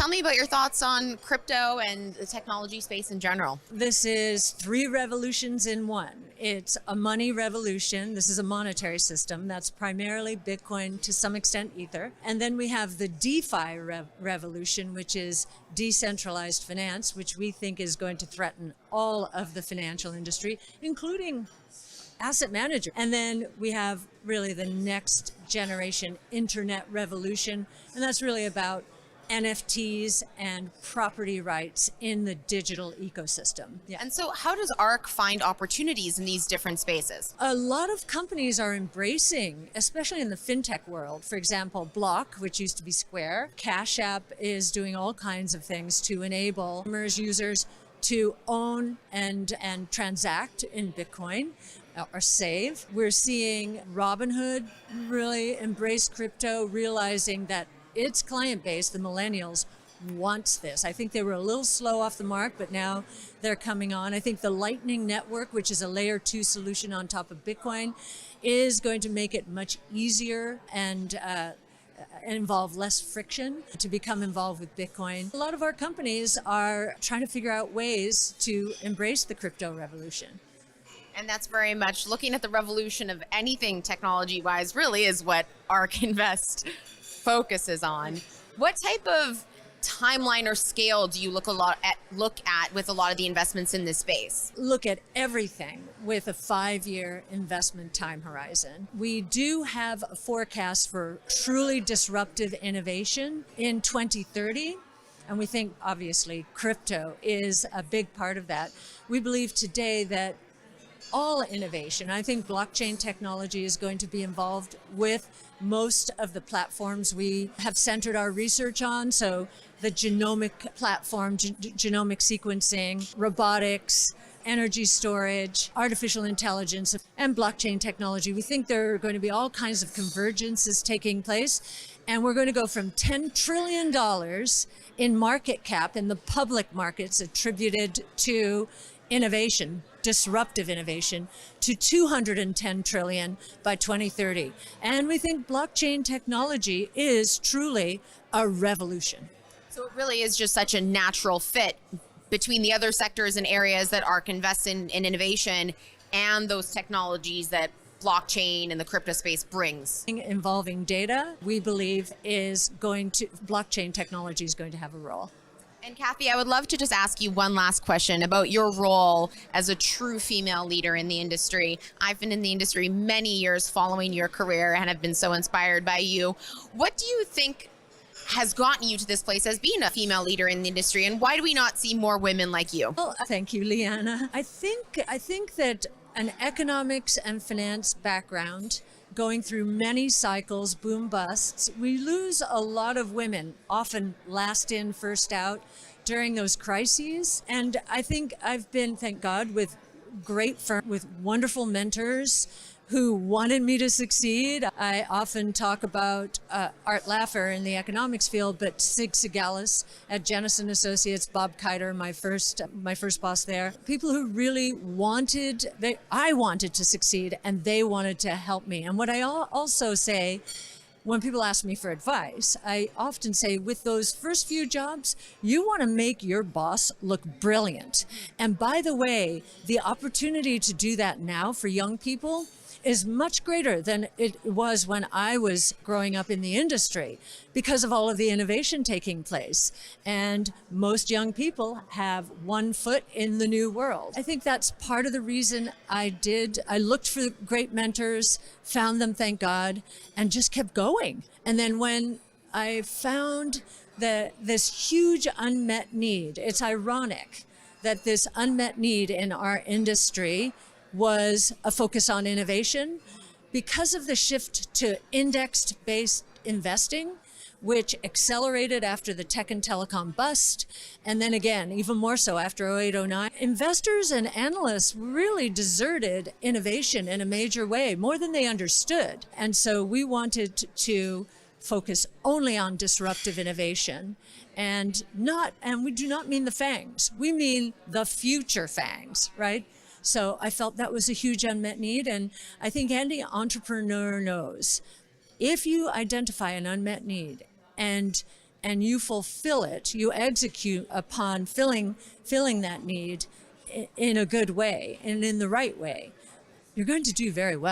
tell me about your thoughts on crypto and the technology space in general. This is three revolutions in one. It's a money revolution. This is a monetary system that's primarily Bitcoin, to some extent Ether. And then we have the DeFi revolution, which is decentralized finance, which we think is going to threaten all of the financial industry, including asset manager. And then we have really the next generation internet revolution. And that's really about NFTs and property rights in the digital ecosystem. Yeah. And so how does ARK find opportunities in these different spaces? A lot of companies are embracing, especially in the fintech world. For example, Block, which used to be Square. Cash App is doing all kinds of things to enable users to own and transact in Bitcoin or save. We're seeing Robinhood really embrace crypto, realizing that its client base, the millennials, wants this. I think they were a little slow off the mark, but now they're coming on. I think the Lightning Network, which is a layer 2 solution on top of Bitcoin, is going to make it much easier and involve less friction to become involved with Bitcoin. A lot of our companies are trying to figure out ways to embrace the crypto revolution. And that's very much looking at the revolution of anything technology-wise really is what ARK Invest focuses on. What type of timeline or scale do you look at with a lot of the investments in this space? Look at everything with a 5-year investment time horizon. We do have a forecast for truly disruptive innovation in 2030. And we think, obviously, crypto is a big part of that. We believe today that all innovation, I think blockchain technology is going to be involved with most of the platforms we have centered our research on. So the genomic platform, genomic sequencing, robotics, energy storage, artificial intelligence, and blockchain technology. We think there are going to be all kinds of convergences taking place. And we're going to go from $10 trillion in market cap in the public markets attributed to innovation, disruptive innovation, to 210 trillion by 2030. And we think blockchain technology is truly a revolution. So it really is just such a natural fit between the other sectors and areas that ARK invests in innovation and those technologies that blockchain and the crypto space brings. Involving data, we believe blockchain technology is going to have a role. And Cathie, I would love to just ask you one last question about your role as a true female leader in the industry. I've been in the industry many years following your career and have been so inspired by you. What do you think has gotten you to this place as being a female leader in the industry, and why do we not see more women like you? Well, thank you, Liana. I think that an economics and finance background, going through many cycles, boom busts, we lose a lot of women, often last in, first out, during those crises. And I think I've been, thank God, with with wonderful mentors who wanted me to succeed. I often talk about Art Laffer in the economics field, but Sig Sigalis at Jennison Associates, Bob Keiser, my first boss there. People who really I wanted to succeed, and they wanted to help me. And what I also say, when people ask me for advice, I often say, with those first few jobs, you want to make your boss look brilliant. And by the way, the opportunity to do that now for young people is much greater than it was when I was growing up in the industry because of all of the innovation taking place. And most young people have one foot in the new world. I think that's part of the reason I looked for great mentors, found them, thank God, and just kept going. And then when I found this huge unmet need, it's ironic that this unmet need in our industry was a focus on innovation because of the shift to indexed-based investing, which accelerated after the tech and telecom bust, and then again, even more so after 08-09. Investors and analysts really deserted innovation in a major way, more than they understood. And so we wanted to focus only on disruptive innovation, and we do not mean the FANGs. We mean the future FANGs, right? So I felt that was a huge unmet need, and I think any entrepreneur knows if you identify an unmet need and and you fulfill it, you execute upon filling that need in a good way and in the right way, you're going to do very well.